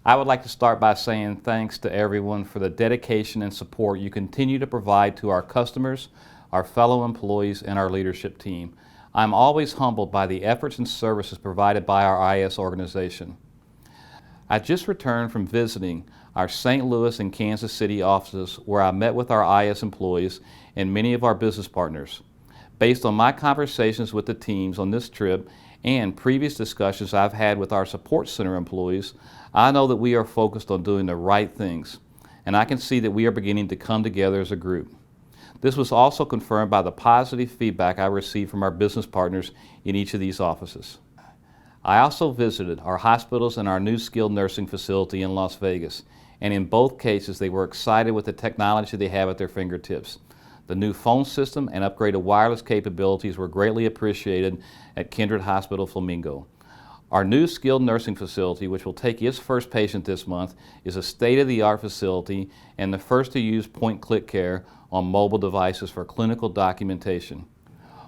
I would like to start by saying thanks to everyone for the dedication and support you continue to provide to our customers, our fellow employees, and our leadership team. I'm always humbled by the efforts and services provided by our IS organization. I just returned from visiting our St. Louis and Kansas City offices where I met with our IS employees and many of our business partners. Based on my conversations with the teams on this trip and previous discussions I've had with our support center employees, I know that we are focused on doing the right things, and I can see that we are beginning to come together as a group. This was also confirmed by the positive feedback I received from our business partners in each of these offices. I also visited our hospitals and our new skilled nursing facility in Las Vegas, and in both cases they were excited with the technology they have at their fingertips. The new phone system and upgraded wireless capabilities were greatly appreciated at Kindred Hospital Flamingo. Our new skilled nursing facility, which will take its first patient this month, is a state-of-the-art facility and the first to use point-click care on mobile devices for clinical documentation.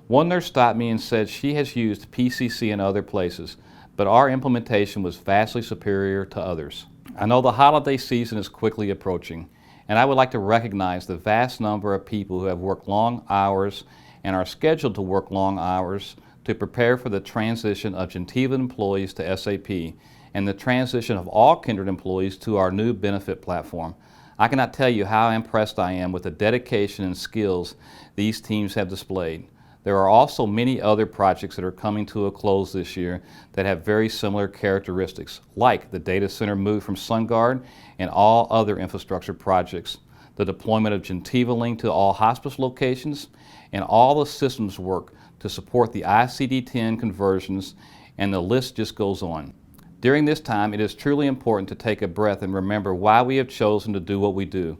One nurse stopped me and said she has used PCC in other places, but our implementation was vastly superior to others. I know the holiday season is quickly approaching, and I would like to recognize the vast number of people who have worked long hours and are scheduled to work long hours to prepare for the transition of Gentiva employees to SAP and the transition of all Kindred employees to our new benefit platform. I cannot tell you how impressed I am with the dedication and skills these teams have displayed. There are also many other projects that are coming to a close this year that have very similar characteristics, like the data center move from SunGard and all other infrastructure projects, the deployment of Gentiva Link to all hospice locations, and all the systems work to support the ICD-10 conversions, and the list just goes on. During this time, it is truly important to take a breath and remember why we have chosen to do what we do.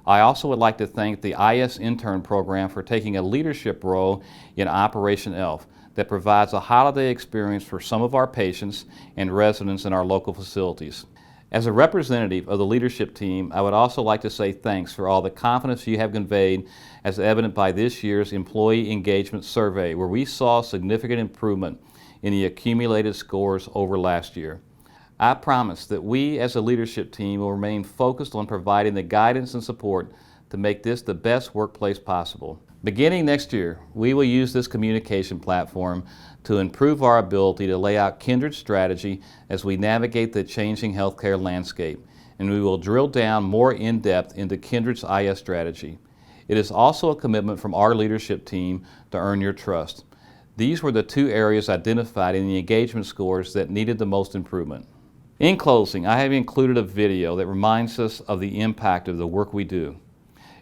I also would like to thank the IS Intern Program for taking a leadership role in Operation ELF that provides a holiday experience for some of our patients and residents in our local facilities. As a representative of the leadership team, I would also like to say thanks for all the confidence you have conveyed, as evident by this year's Employee Engagement Survey, where we saw significant improvement in the accumulated scores over last year. I promise that we as a leadership team will remain focused on providing the guidance and support to make this the best workplace possible. Beginning next year, we will use this communication platform to improve our ability to lay out Kindred's strategy as we navigate the changing healthcare landscape, and we will drill down more in depth into Kindred's IS strategy. It is also a commitment from our leadership team to earn your trust. These were the two areas identified in the engagement scores that needed the most improvement. In closing, I have included a video that reminds us of the impact of the work we do.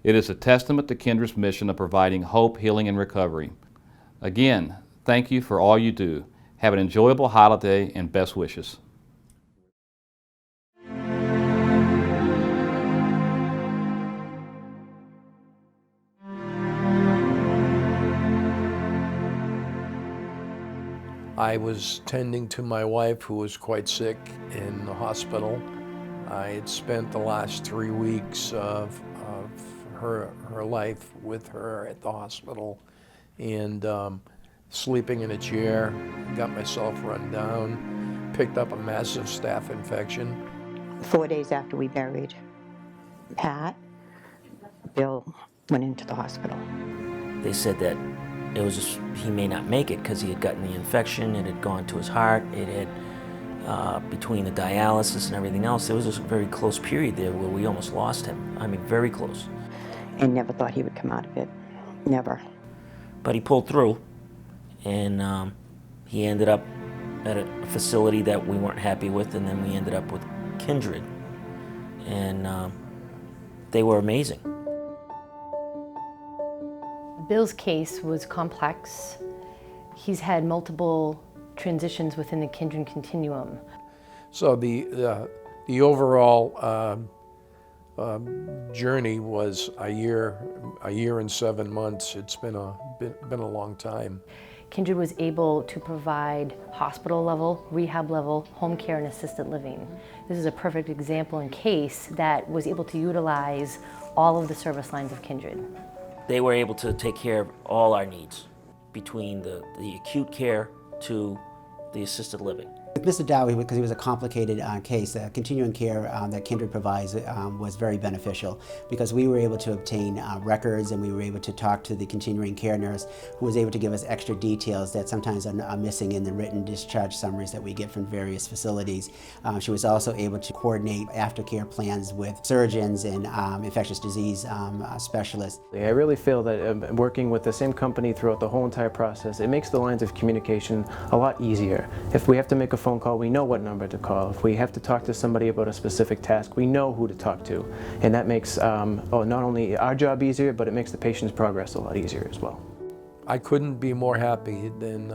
It is a testament to Kindred's mission of providing hope, healing, and recovery. Again, thank you for all you do. Have an enjoyable holiday and best wishes. I was tending to my wife, who was quite sick, in the hospital. I had spent the last 3 weeks of her life with her at the hospital, and sleeping in a chair, got myself run down, picked up a massive staph infection. 4 days after we buried Pat, Bill went into the hospital. They said that it was just, he may not make it because he had gotten the infection, it had gone to his heart, it had, between the dialysis and everything else, there was a very close period there where we almost lost him. I mean, very close. And never thought he would come out of it, never. But he pulled through, and he ended up at a facility that we weren't happy with, and then we ended up with Kindred, and they were amazing. Bill's case was complex. He's had multiple transitions within the Kindred continuum. So the overall journey was a year and 7 months. It's been a long time. Kindred was able to provide hospital level, rehab level, home care, and assisted living. This is a perfect example and case that was able to utilize all of the service lines of Kindred. They were able to take care of all our needs, between the acute care to the assisted living. With Mr. Dow, because he was a complicated case, continuing care that Kindred provides was very beneficial because we were able to obtain records, and we were able to talk to the continuing care nurse who was able to give us extra details that sometimes are missing in the written discharge summaries that we get from various facilities. She was also able to coordinate aftercare plans with surgeons and infectious disease specialists. I really feel that working with the same company throughout the whole entire process, it makes the lines of communication a lot easier. If we have to make a phone call, we know what number to call. If we have to talk to somebody about a specific task, we know who to talk to. And that makes not only our job easier, but it makes the patient's progress a lot easier as well. I couldn't be more happy than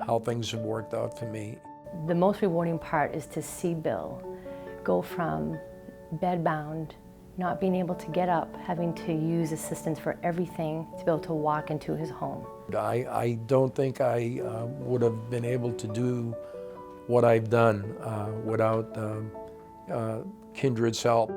how things have worked out for me. The most rewarding part is to see Bill go from bedbound, not being able to get up, having to use assistance for everything, to be able to walk into his home. I don't think I would have been able to do what I've done without Kindred's help.